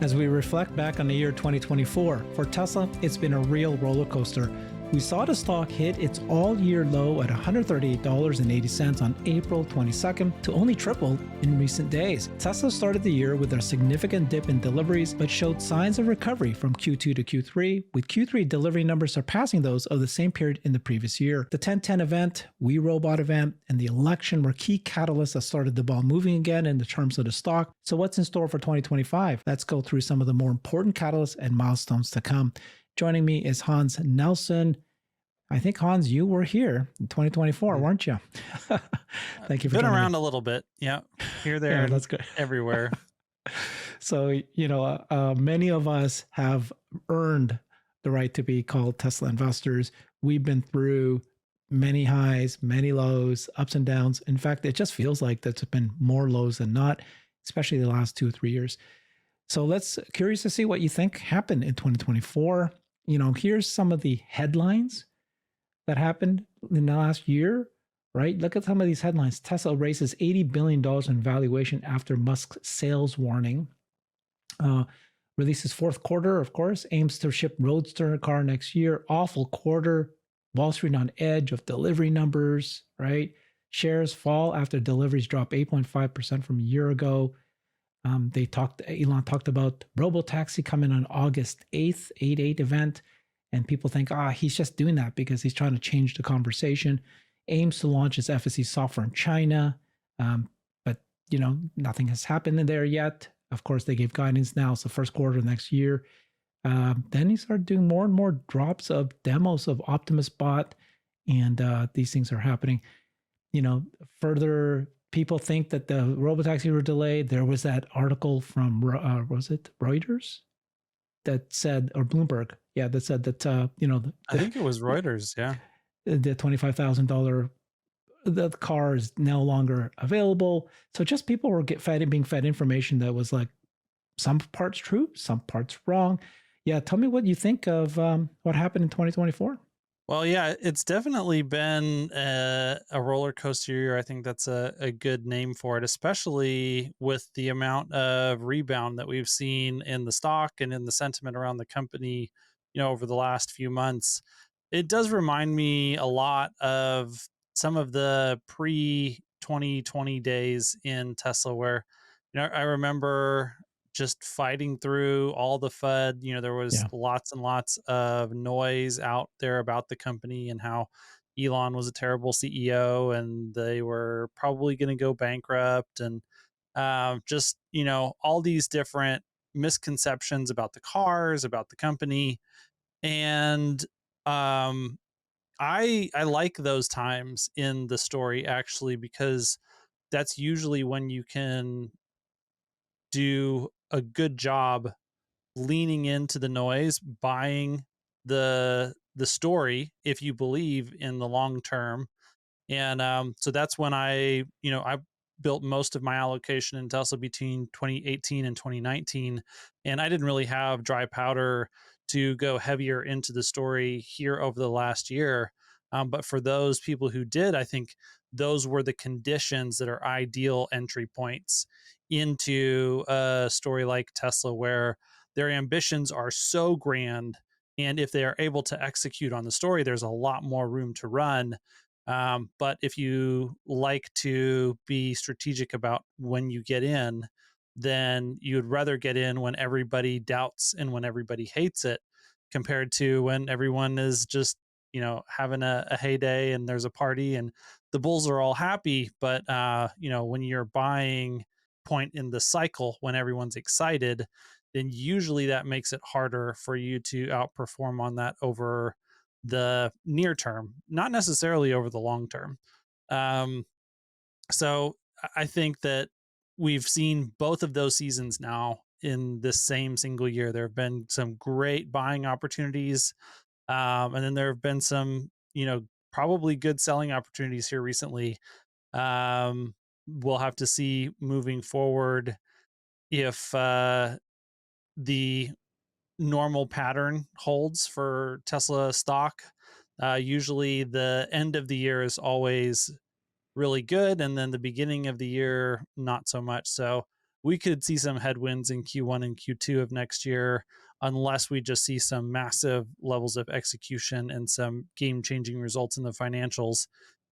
As we reflect back on the year 2024, for Tesla, it's been a real roller coaster. We saw the stock hit its all-year low at $138.80 on April 22nd to only triple in recent days. Tesla started the year with a significant dip in deliveries, but showed signs of recovery from Q2 to Q3, with Q3 delivery numbers surpassing those of the same period in the previous year. The 1010 event, We Robot event, and the election were key catalysts that started the ball moving again in the terms of the stock. So what's in store for 2025? Let's go through some of the more important catalysts and milestones to come. Joining me is Hans Nelson. I think, Hans, you were here in 2024, weren't you? Thank you for been around me. a little bit. Yeah. Here, there, Yeah, and that's good. everywhere. So, many of us have earned the right to be called Tesla investors. We've been through many highs, many lows, ups and downs. In fact, it just feels like there's been more lows than not, especially the last 2 or 3 years. So curious to see what you think happened in 2024. Here's some of the headlines that happened in the last year, right? Look at some of these headlines. Tesla raises $80 billion in valuation after Musk's sales warning. Releases fourth quarter, of course, aims to ship Roadster car next year. Awful quarter. Wall Street on edge of delivery numbers, right? Shares fall after deliveries drop 8.5% from a year ago. Elon talked about Robotaxi coming on August 8th, 8/8 event. And people think, he's just doing that because he's trying to change the conversation. Aims to launch his FSD software in China. But nothing has happened in there yet. Of course, they gave guidance now. It's the first quarter of next year. Then he started doing more and more drops of demos of Optimus bot. And these things are happening. Further, people think that the Robotaxi were delayed. There was that article from, was it Reuters? That said, or Bloomberg, that said that, I think it was Reuters, yeah. The $25,000, the car is no longer available. So just people were being fed information that was like some parts true, some parts wrong. Yeah, tell me what you think of what happened in 2024. Well, yeah, it's definitely been a roller coaster year. I think that's a good name for it, especially with the amount of rebound that we've seen in the stock and in the sentiment around the company, over the last few months. It does remind me a lot of some of the pre-2020 days in Tesla where, I remember just fighting through all the FUD. There was lots and lots of noise out there about the company and how Elon was a terrible CEO and they were probably going to go bankrupt and just, all these different misconceptions about the cars, about the company. And I like those times in the story actually, because that's usually when you can do a good job leaning into the noise, buying the story if you believe in the long term. And so that's when I built most of my allocation in Tesla between 2018 and 2019. And I didn't really have dry powder to go heavier into the story here over the last year. But for those people who did, I think those were the conditions that are ideal entry points into a story like Tesla, where their ambitions are so grand. And if they are able to execute on the story, there's a lot more room to run. But if you like to be strategic about when you get in, then you'd rather get in when everybody doubts and when everybody hates it, compared to when everyone is just, having a heyday and there's a party and the bulls are all happy. But, when you're buying point in the cycle, when everyone's excited, then usually that makes it harder for you to outperform on that over the near term, not necessarily over the long term. So I think that we've seen both of those seasons now in this same single year. There have been some great buying opportunities. And then there have been some, probably good selling opportunities here recently. We'll have to see moving forward if the normal pattern holds for Tesla stock. Usually the end of the year is always really good, and then the beginning of the year, not so much. So we could see some headwinds in Q1 and Q2 of next year unless we just see some massive levels of execution and some game changing results in the financials.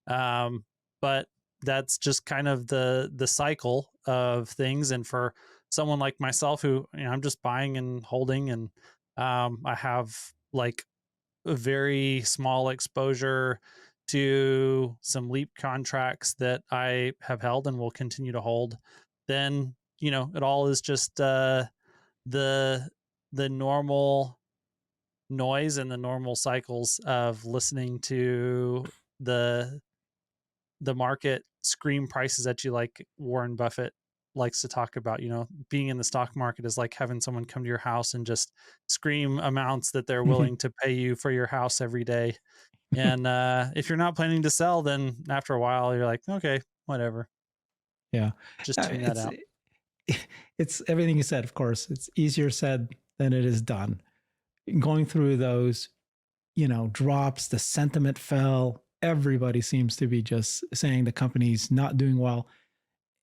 But that's just kind of the cycle of things. And for someone like myself, who, I'm just buying and holding, and I have like a very small exposure to some leap contracts that I have held and will continue to hold, then it all is just the normal noise and the normal cycles of listening to the market scream prices at you, like Warren Buffett likes to talk about. Being in the stock market is like having someone come to your house and just scream amounts that they're willing to pay you for your house every day. And if you're not planning to sell, then after a while you're like, okay, whatever, Yeah. just tune that It's out. it's everything you said, of course. It's easier said than it is done. Going through those, drops, the sentiment fell. Everybody seems to be just saying the company's not doing well.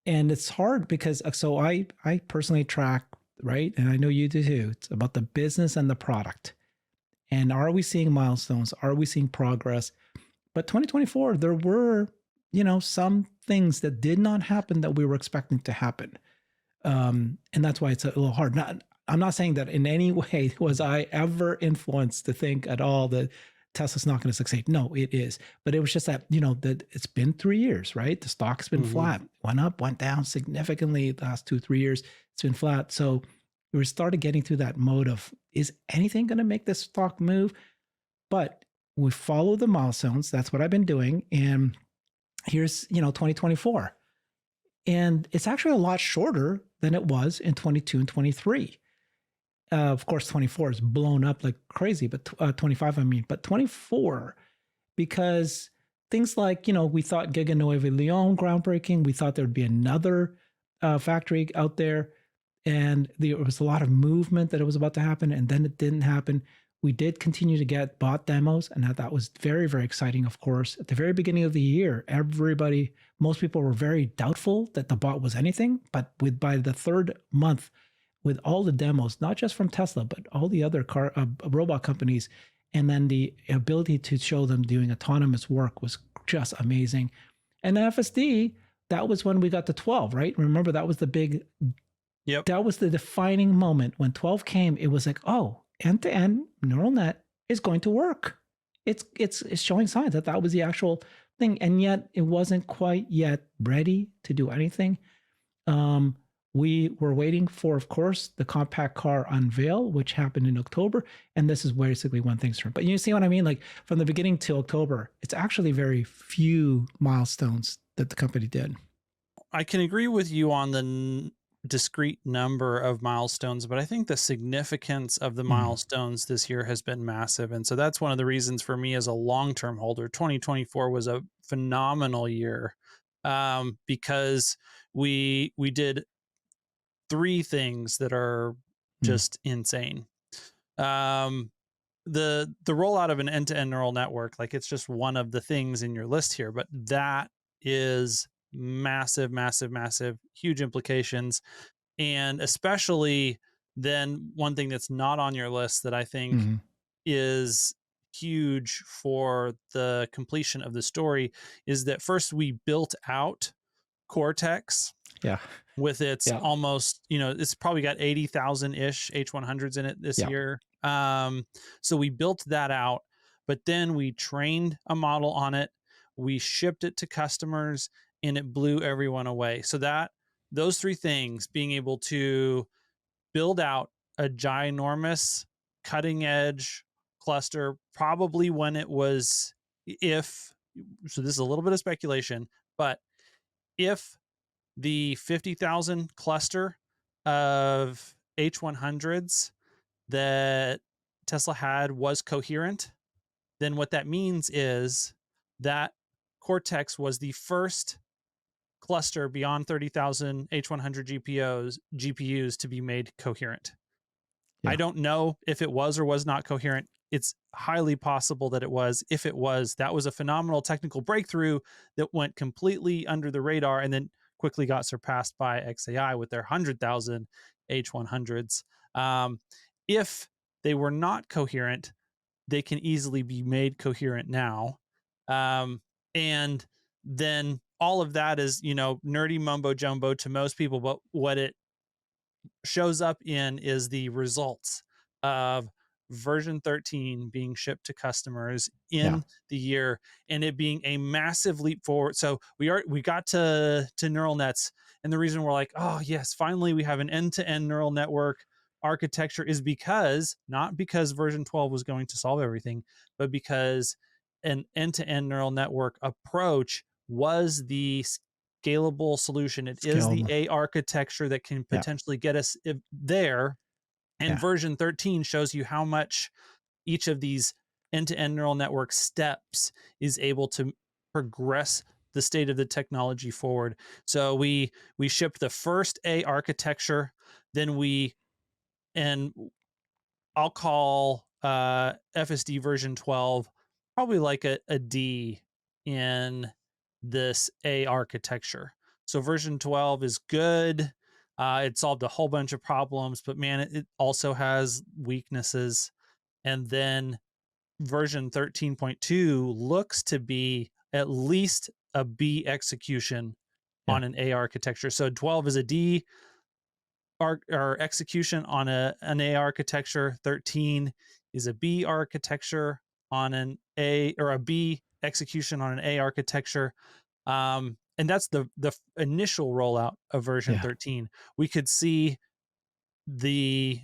And it's hard because so I personally track, right? And I know you do too. It's about the business and the product. And are we seeing milestones? Are we seeing progress? But 2024, there were, some things that did not happen that we were expecting to happen. And that's why it's a little hard. I'm not saying that in any way was I ever influenced to think at all that Tesla's not going to succeed. No, it is. But it was just that, that it's been 3 years, right? The stock's been flat, went up, went down significantly the last 2-3 years. It's been flat. So we started getting through that mode of, is anything going to make this stock move? But we follow the milestones. That's what I've been doing. And here's, 2024. And it's actually a lot shorter than it was in 22 and 23. Of course, 24 is blown up like crazy, but 25, but 24, because things like, we thought Giga Nueva Leon groundbreaking, we thought there'd be another factory out there, and there was a lot of movement that it was about to happen, and then it didn't happen. We did continue to get bot demos, and that was very, very exciting, of course. At the very beginning of the year, most people were very doubtful that the bot was anything, but by the third month, with all the demos, not just from Tesla, but all the other robot companies, and then the ability to show them doing autonomous work was just amazing. And FSD, that was when we got to 12, right? Remember, that was the big, that was the defining moment. When 12 came, it was like, oh, end-to-end neural net is going to work. It's showing signs that was the actual thing, and yet it wasn't quite yet ready to do anything. We were waiting for, of course, the compact car unveil, which happened in October. And this is basically when things turned. But you see what I mean? Like from the beginning to October, it's actually very few milestones that the company did. I can agree with you on the discrete number of milestones, but I think the significance of the milestones this year has been massive. And so that's one of the reasons for me as a long-term holder. 2024 was a phenomenal year because we did 3 things that are just insane. The rollout of an end-to-end neural network, like it's just one of the things in your list here, but that is massive, massive, massive, huge implications. And especially then one thing that's not on your list that I think is huge for the completion of the story is that first we built out Cortex. Yeah. With its almost, it's probably got 80,000-ish H100s in it this year. So we built that out, but then we trained a model on it. We shipped it to customers and it blew everyone away. So those 3 things, being able to build out a ginormous cutting edge cluster, probably when it was, so this is a little bit of speculation, but if the 50,000 cluster of H100s that Tesla had was coherent, then what that means is that Cortex was the first cluster beyond 30,000 H100 GPUs to be made coherent. I don't know if it was or was not coherent. It's highly possible that it was. If it was, that was a phenomenal technical breakthrough that went completely under the radar. And then quickly got surpassed by XAI with their 100,000 H100s. If they were not coherent, they can easily be made coherent now. And then all of that is, nerdy mumbo jumbo to most people, but what it shows up in is the results of version 13 being shipped to customers Yeah. in the year, and it being a massive leap forward. So we got to neural nets, and the reason we're like, oh yes, finally we have an end-to-end neural network architecture is because, not because version 12 was going to solve everything, but because an end-to-end neural network approach was the scalable solution. It is the Scalable. A architecture that can Yeah. potentially get us there. And Yeah. version 13 shows you how much each of these end-to-end neural network steps is able to progress the state of the technology forward. So we shipped the first A architecture, then and I'll call FSD version 12 probably like a D in this A architecture. So version 12 is good. It solved a whole bunch of problems, but man, it also has weaknesses. And then version 13.2 looks to be at least a B execution Yeah. on an A architecture. So 12 is a D, or execution on an A architecture. 13 is a B architecture on an A, or a B execution on an A architecture. And that's the initial rollout of version Yeah. 13. We could see the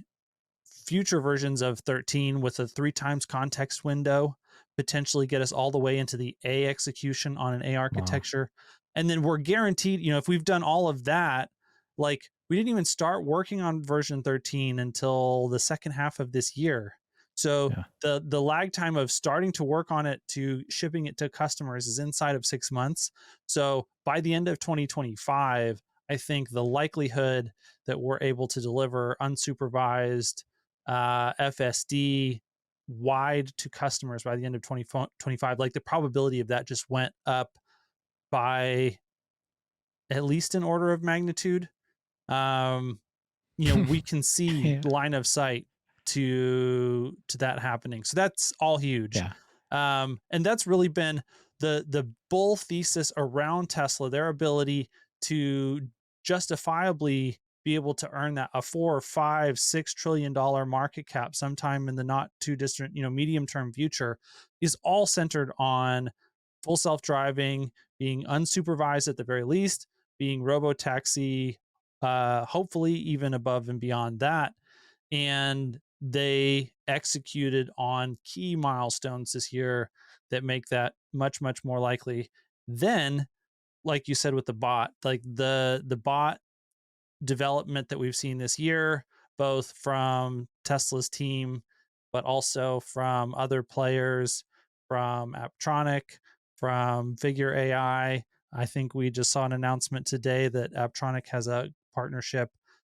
future versions of 13 with a 3 times context window potentially get us all the way into the A execution on an A Wow. architecture. And then we're guaranteed, if we've done all of that, like we didn't even start working on version 13 until the second half of this year. So Yeah. the lag time of starting to work on it to shipping it to customers is inside of 6 months. So by the end of 2025, I think the likelihood that we're able to deliver unsupervised FSD wide to customers by the end of 2025, like the probability of that just went up by at least an order of magnitude. Um, we can see Yeah. line of sight to that happening. So that's all huge. Yeah. And that's really been the bull thesis around Tesla, their ability to justifiably be able to earn that a 4 or 5 6 trillion dollar market cap sometime in the not too distant, medium term future, is all centered on full self-driving, being unsupervised at the very least, being robo-taxi, hopefully even above and beyond that. And they executed on key milestones this year that make that much, much more likely. Then, like you said with the bot, like the bot development that we've seen this year, both from Tesla's team, but also from other players, from Apptronic, from Figure AI. I think we just saw an announcement today that Apptronic has a partnership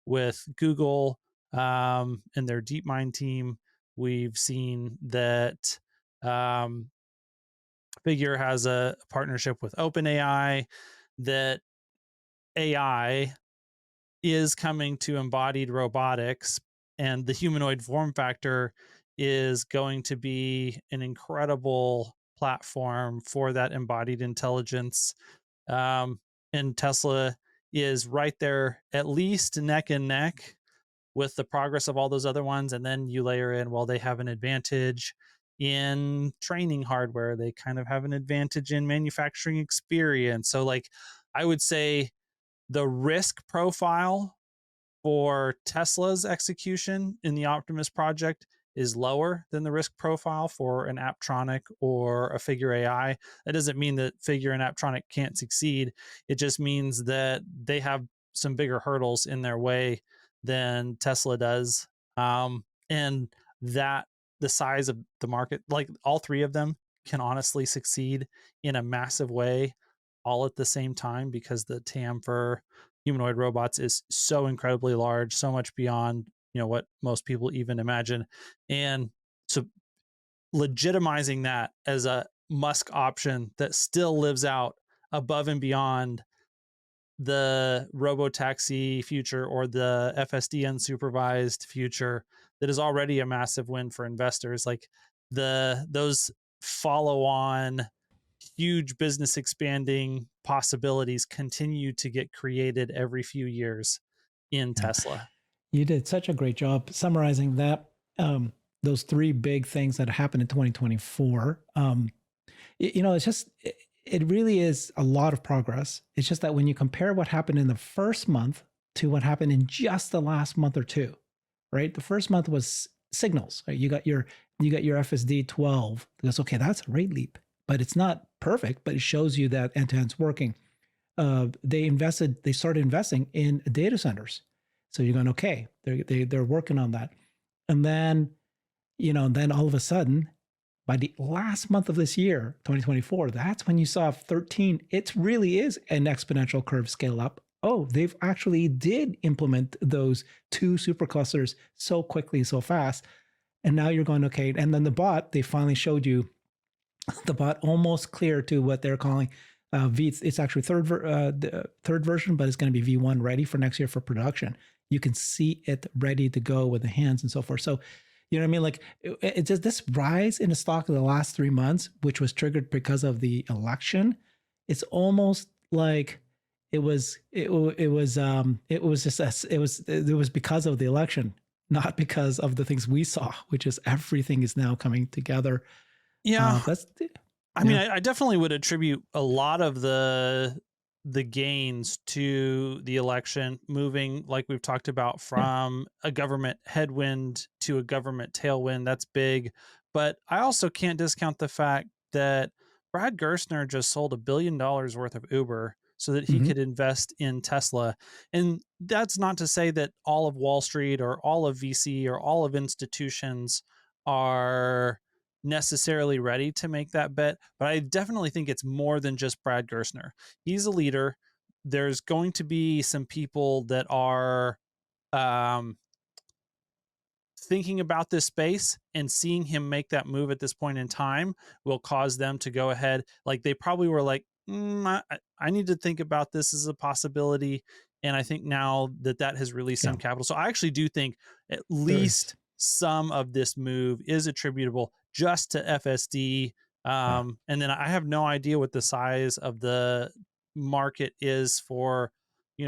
with Google and their DeepMind team. We've seen that Figure has a partnership with OpenAI, that AI is coming to embodied robotics, and the humanoid form factor is going to be an incredible platform for that embodied intelligence. Um, and Tesla is right there, at least neck and neck with the progress of all those other ones. And then you layer in, well, they have an advantage in training hardware, they kind of have an advantage in manufacturing experience. So, like, I would say the risk profile for Tesla's execution in the Optimus project is lower than the risk profile for an Apptronic or a Figure AI. That doesn't mean that Figure and Apptronic can't succeed. It just means that they have some bigger hurdles in their way than Tesla does. And that the size of the market, like all three of them can honestly succeed in a massive way all at the same time, because the TAM for humanoid robots is so incredibly large, so much beyond what most people even imagine. And so legitimizing that as a Musk option that still lives out above and beyond the robotaxi future or the FSD unsupervised future that is already a massive win for investors. Like those follow on huge business expanding possibilities continue to get created every few years in Yeah. Tesla. You did such a great job summarizing that. Those three big things that happened in 2024. It's just, it really is a lot of progress. It's just that when you compare what happened in the first month to what happened in just the last month or two, right? The first month was signals. Right? You got your FSD 12. Because okay, that's a rate leap, but it's not perfect. But it shows you that end-to-end's working. They started investing in data centers. So you're going, okay, they're working on that. And then, then all of a sudden, by the last month of this year, 2024, that's when you saw 13. It really is an exponential curve scale up. Oh, they've actually did implement those two superclusters so quickly, so fast. And now you're going, okay. And then the bot, they finally showed you the bot almost clear to what they're calling V. It's actually the third version, but it's going to be V1 ready for next year for production. You can see it ready to go with the hands and so forth. So, you know what I mean? Like it's just this rise in the stock of the last 3 months, which was triggered because of the election. It's almost like it was because of the election, not because of the things we saw, which is everything is now coming together. Yeah. That's I mean, I definitely would attribute a lot of the gains to the election moving, like we've talked about, from a government headwind to a government tailwind. That's big. But I also can't discount the fact that Brad Gerstner just sold $1 billion worth of Uber so that he could invest in Tesla. And that's not to say that all of Wall Street or all of VC or all of institutions are necessarily ready to make that bet, but I definitely think it's more than just Brad Gerstner. He's a leader. There's going to be some people that are um, thinking about this space, and seeing him make that move at this point in time will cause them to go ahead. Like they probably were like, I need to think about this as a possibility. And I think now that has released some capital. So I actually do think at least some of this move is attributable just to FSD. And then I have no idea what the size of the market is for,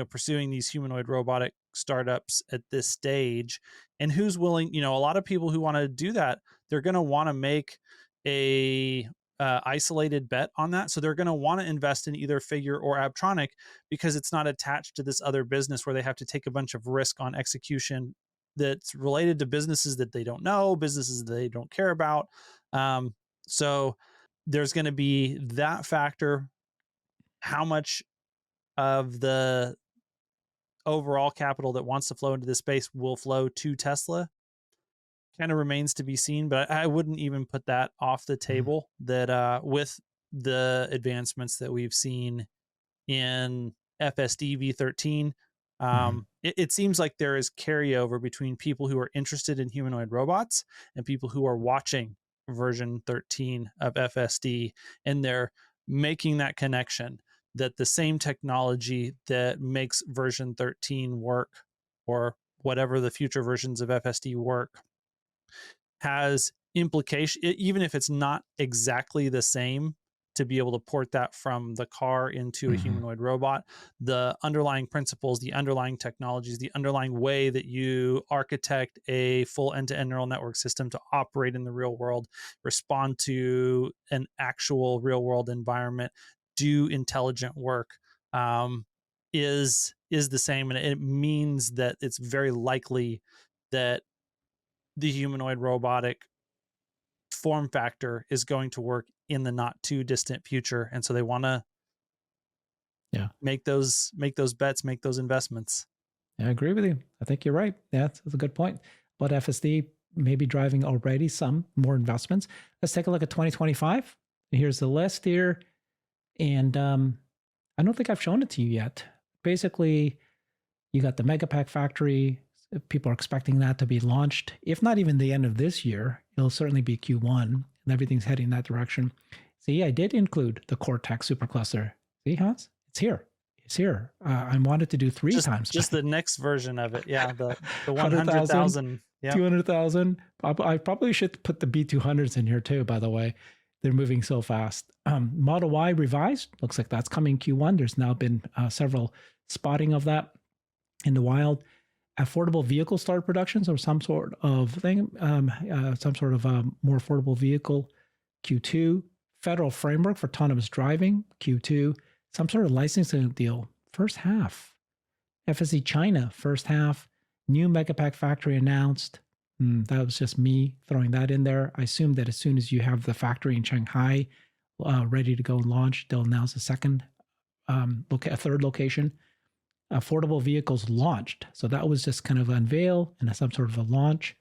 pursuing these humanoid robotic startups at this stage, and who's willing. A lot of people who want to do that, they're going to want to make a isolated bet on that. So they're going to want to invest in either Figure or Abtronic because it's not attached to this other business where they have to take a bunch of risk on execution that's related to businesses that they don't know, businesses that they don't care about. So there's going to be that factor. How much of the overall capital that wants to flow into this space will flow to Tesla kind of remains to be seen, but I wouldn't even put that off the table. That with the advancements that we've seen in FSD V13, it seems like there is carryover between people who are interested in humanoid robots and people who are watching version 13 of FSD, and they're making that connection that the same technology that makes version 13 work, or whatever the future versions of FSD work, has implication, even if it's not exactly the same, to be able to port that from the car into a humanoid robot. The underlying principles, the underlying technologies, the underlying way that you architect a full end-to-end neural network system to operate in the real world, respond to an actual real world environment, do intelligent work, is the same. And it means that it's very likely that the humanoid robotic form factor is going to work in the not too distant future, and so they want to make those bets, make those investments. I agree with you. I think you're right. Yeah, that's a good point. But FSD may be driving already some more investments. Let's take a look at 2025. Here's the list here, and I don't think I've shown it to you yet. Basically, you got the Megapack factory. People are expecting that to be launched, if not even the end of this year. It'll certainly be Q1, and everything's heading that direction. See, I did include the Cortex supercluster. See, Hans? It's here. is here. I wanted to do three Just times. just the next version of it. Yeah, the 100,000, 100,000. Yep. 200,000. I probably should put the B200s in here too, by the way. They're moving so fast. Model Y revised. Looks like that's coming Q1. There's now been several spotting of that in the wild. Affordable vehicle start productions or some sort of thing, some sort of more affordable vehicle Q2. Federal framework for autonomous driving Q2. Some sort of licensing deal first half. FSC China first half. New Megapack factory announced. That was just me throwing that in there. I assume that as soon as you have the factory in Shanghai ready to go and launch, they'll announce a a third location. Affordable vehicles launched. So that was just kind of unveil and some sort of a launch.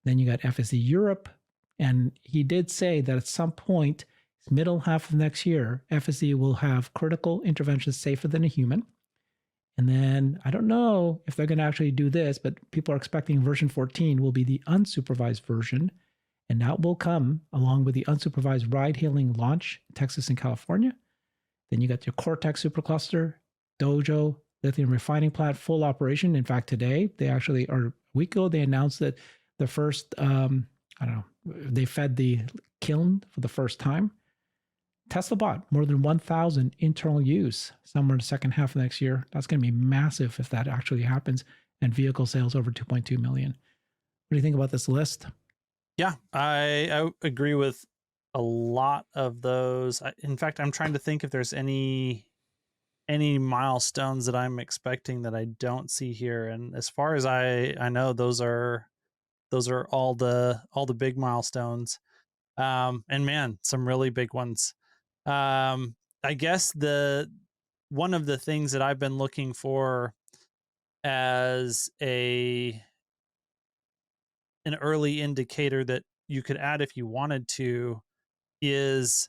Then you got FSC Europe. And he did say that at some point, middle half of next year, FSC will have critical interventions safer than a human. And then I don't know if they're going to actually do this, but people are expecting version 14 will be the unsupervised version. And that will come along with the unsupervised ride hailing launch in Texas and California. Then you got your Cortex supercluster, Dojo, lithium refining plant, full operation. In fact, today, they actually, or a week ago, they announced that the first, I don't know, they fed the kiln for the first time. Tesla bought more than 1,000 internal use somewhere in the second half of next year. That's going to be massive if that actually happens. And vehicle sales over 2.2 million. What do you think about this list? Yeah, I agree with a lot of those. In fact, I'm trying to think if there's any milestones that I'm expecting that I don't see here. And as far as I know, those are all the big milestones. And man, some really big ones. I guess the one of the things that I've been looking for as an early indicator that you could add if you wanted to is,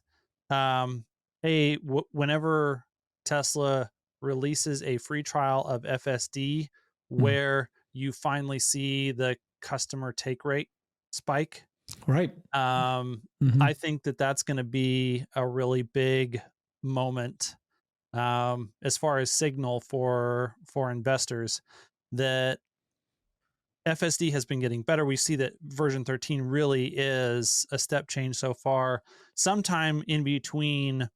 hey, whenever Tesla releases a free trial of FSD Hmm. where you finally see the customer take rate spike, Right. um, Mm-hmm. I think that that's going to be a really big moment, as far as signal for investors that FSD has been getting better. We see that version 13 really is a step change so far. Sometime in between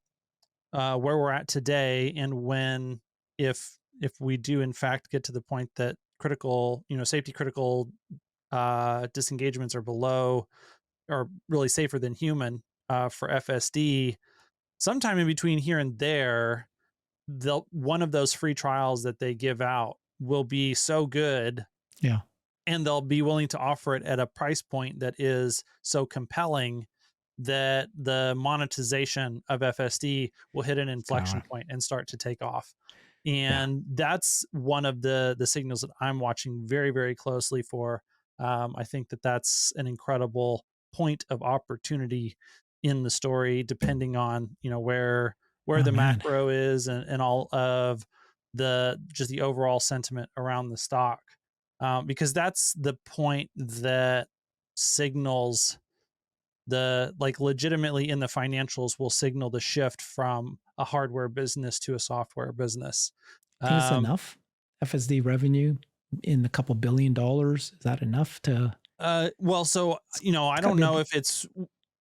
where we're at today and when, if we do in fact get to the point that critical, safety critical disengagements are below or really safer than human for FSD, sometime in between here and there, they'll one of those free trials that they give out will be so good Yeah. and they'll be willing to offer it at a price point that is so compelling that the monetization of FSD will hit an It's gonna inflection happen. point and start to take off. Yeah. And that's one of the signals that I'm watching very, very closely for. I think that that's an incredible point of opportunity in the story, depending on where Oh the man. macro is and all of the just the overall sentiment around the stock, because that's the point that signals the like legitimately in the financials will signal the shift from a hardware business to a software business. Think it's Um, enough? FSD revenue in a couple $1 billion. Is that enough to? well, so I It's got don't to know be. if it's.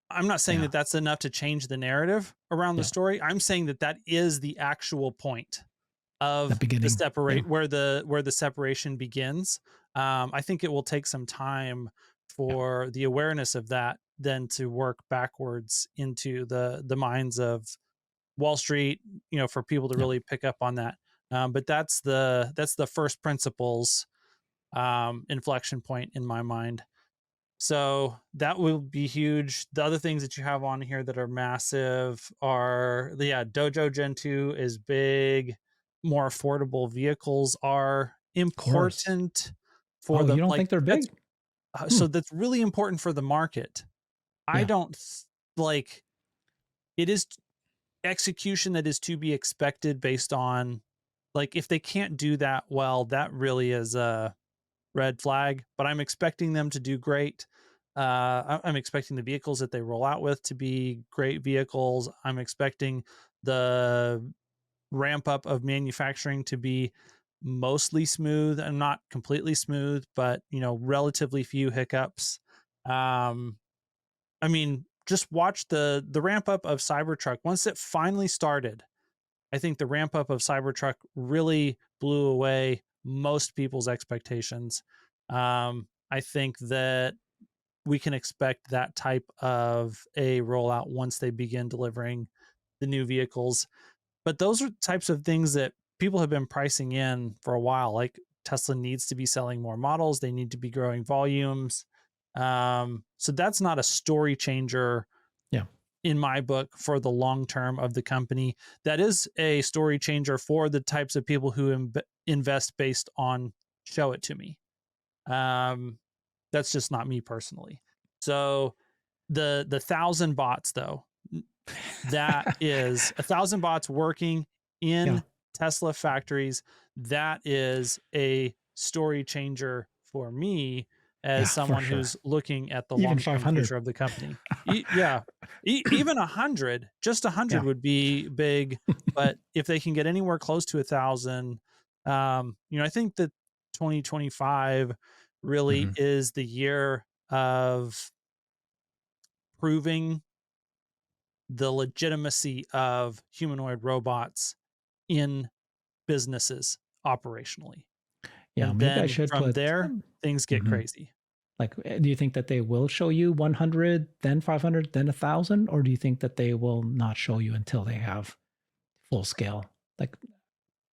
I'm not saying Yeah. that that's enough to change the narrative around the Yeah. story. I'm saying that that is the actual point The of the beginning. Yeah. separate where the separation begins. I think it will take some time Yeah. for the awareness of that then to work backwards into the minds of Wall Street, for people to Yeah. really pick up on that. But that's the first principles inflection point in my mind. So that will be huge. The other things that you have on here that are massive are, yeah, Dojo Gen 2 is big. More affordable vehicles are Of course. important for Oh, the you don't like think they're that's big? Hmm. so that's really important for the market. I Yeah. don't like it is execution that is to be expected based on like if they can't do that well, that really is a red flag, but I'm expecting them to do great. I'm expecting the vehicles that they roll out with to be great vehicles. I'm expecting the ramp up of manufacturing to be mostly smooth and not completely smooth, but relatively few hiccups. Um, I mean, just watch the ramp up of Cybertruck. Once it finally started, I think the ramp up of Cybertruck really blew away most people's expectations. I think that we can expect that type of a rollout once they begin delivering the new vehicles. But those are types of things that people have been pricing in for a while. Like Tesla needs to be selling more models, they need to be growing volumes. So that's not a story changer Yeah. in my book for the long term of the company. That is a story changer for the types of people who invest based on show it to me. Um, that's just not me personally. So the 1,000 bots though, that is 1,000 bots working Yeah. in Tesla factories. That is a story changer for me Yeah, as for someone sure. who's looking at the Even long-term 500. future of the company. Yeah, even 100, just 100 Yeah. would be big. But if they can get anywhere close to 1,000, I think that 2025 really Hmm. is the year of proving the legitimacy of humanoid robots in businesses operationally. Yeah, And maybe I then should from put. there, things get Mhm. crazy. Like, do you think that they will show you 100, then 500, then 1,000? Or do you think that they will not show you until they have full scale? Like,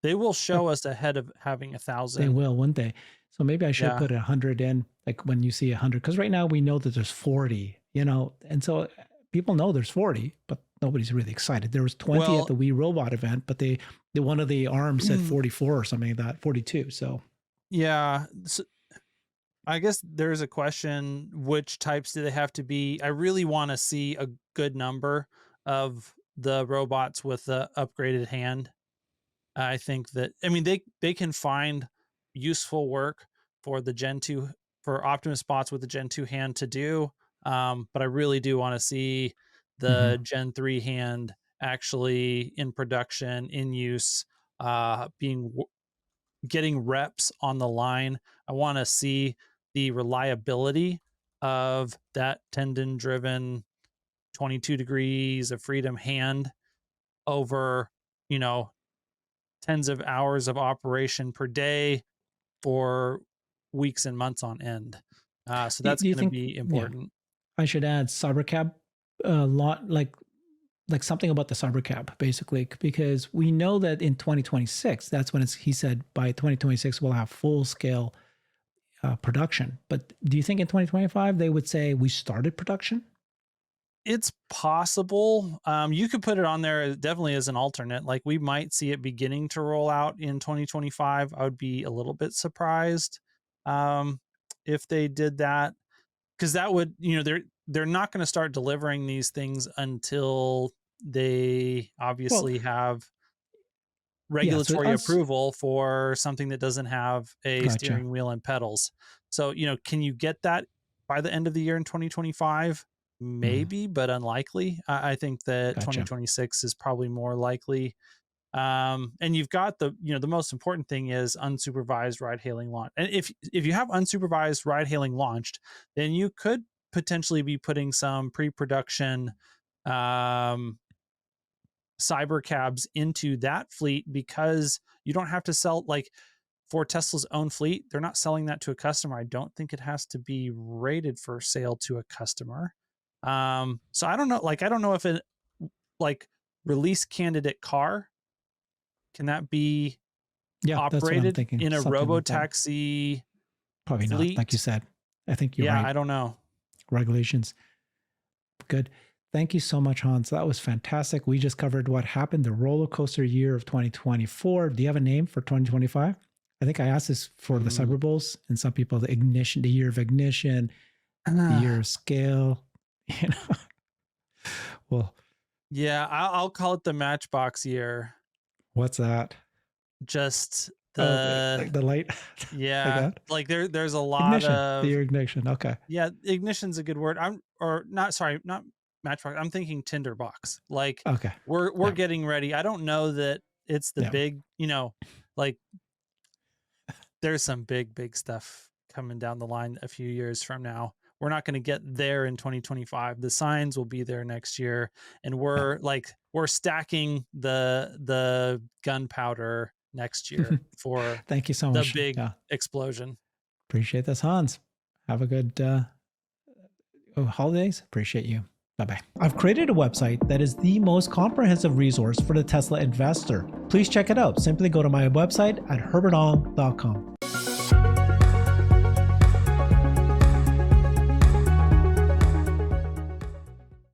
They will but show us ahead of having a they thousand. will, won't they? So maybe I should Yeah. put 100 in, like when you see 100, because right now we know that there's 40, and so people know there's 40, but nobody's really excited. There was 20 at Well, the Wii Robot event, but the one of the arms said 44 or something like that, 42. So yeah. So I guess there's a question, which types do they have to be? I really want to see a good number of the robots with the upgraded hand. I think that, I mean, they can find useful work for the Gen 2, for Optimus bots with the Gen 2 hand to do. But I really do want to see mhm. the Gen 3 hand actually in production, in use, getting reps on the line. I want to see the reliability of that tendon driven 22 degrees of freedom hand over, you know, tens of hours of operation per day for weeks and months on end. So that's Do you going to think, be yeah, important. I should add Cybercab a lot, like something about the Cybercab, basically, because we know that in 2026, that's when he said by 2026 we'll have full scale production. But do you think in 2025 they would say we started production? It's possible. You could put it on there definitely as an alternate. Like we might see it beginning to roll out in 2025. I would be a little bit surprised um, if they did that, because that would, they're not going to start delivering these things until they Well, obviously have yeah. So regulatory us, approval for something that doesn't have a gotcha. steering wheel and pedals. So, can you get that by the end of the year in 2025? Mhm, Maybe, but unlikely. I think that gotcha. 2026 is probably more likely. And you've got the most important thing is unsupervised ride hailing launch. And if you have unsupervised ride hailing launched, then you could potentially be putting some pre-production um, cyber cabs into that fleet, because you don't have to sell, like, for Tesla's own fleet, they're not selling that to a customer. I don't think it has to be rated for sale to a customer. So I don't know, like I don't know if it, like, release candidate car, can that be Yeah, that's what I'm operated thinking. in a Something like that. robo-taxi Probably not, like you fleet? said. I think you're Yeah, right. I don't know. Regulations. Good. Thank you so much, Hans. That was fantastic. We just covered what happened, the roller coaster year of 2024. Do you have a name for 2025? I think I asked this for the Mm. Cyber Bowls, and some people, the ignition, the year of ignition, the year of scale. You know, well, Yeah, I'll call it the Matchbox year. what's that? Just Oh, the like the light, like Yeah, that. like there's a lot Ignition, the of, year ignition. Okay, yeah, ignition's a good word. I'm or not sorry, not Matchbox. I'm thinking Tinderbox. Like okay, we're yeah. getting ready. I don't know that It's the Yeah. big, like there's some big stuff coming down the line a few years from now. We're not going to get there in 2025. The signs will be there next year, and we're stacking the gunpowder next year for Thank you so the much. big Yeah. explosion. Appreciate this, Hans. Have a good holidays. Appreciate you. Bye-bye. I've created a website that is the most comprehensive resource for the Tesla investor. Please check it out. Simply go to my website at herbertong.com.